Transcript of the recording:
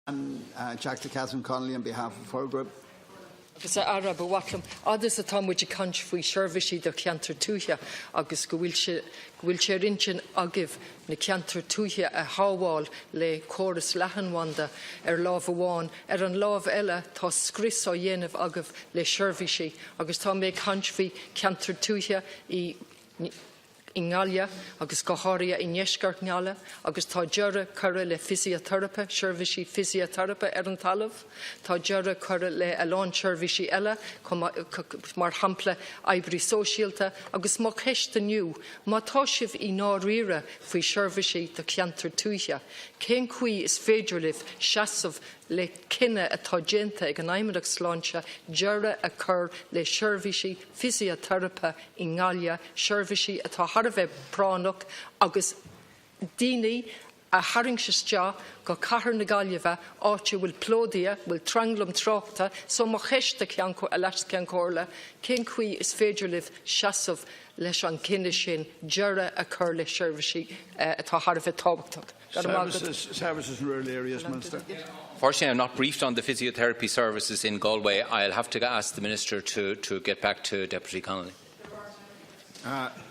TD Catherine Connolly on behalf of her group. Agus ara ba watlam others atá muid country faoi Seirbhísí do ceantar túthe agus go bhfuil sé rintin agah na ceantar túthe a hábháil le córas leathanmhanda lámh amháin an lámh eile tá scris á dhéanamh agah le Seirbhísí agus tá méid country ceantar túthe i Ngalia agus go háirithe I neisceart ngeala agus tá dearra cura le Fisiteiripe, Seirbhísí Fisiteiripe an talamh, tá dearra cura le Aláin Seirbhísí eile mar hampla oibrií sóisialta agus má ceiste nniu, má tá sibh I náríre faoi Seirbhísí do ceantar túthe. Cén chuí is féidir libh seasamh le cinenne atá déanta ag an aimireach sláinte dearra a chur le Seirbhísí Fisiteiripe I Ngalia, Seirbhísí atá Harbheith pránach agus daoine a haringsisteá go cathair na Gaillimhe áte bhfuil plódia, bhfuil tranglam tráchta, so má cheiste ceanco a leis ceancóla, cén chuí is féidir libh seasamh leis an cinenne sin dearra a chur le Seirbhísí atá Harbheith tábhachtach. Services in rural areas, Minister. Fortunately, I'm not briefed on the physiotherapy services in Galway. I'll have to ask the Minister to get back to Deputy Connolly.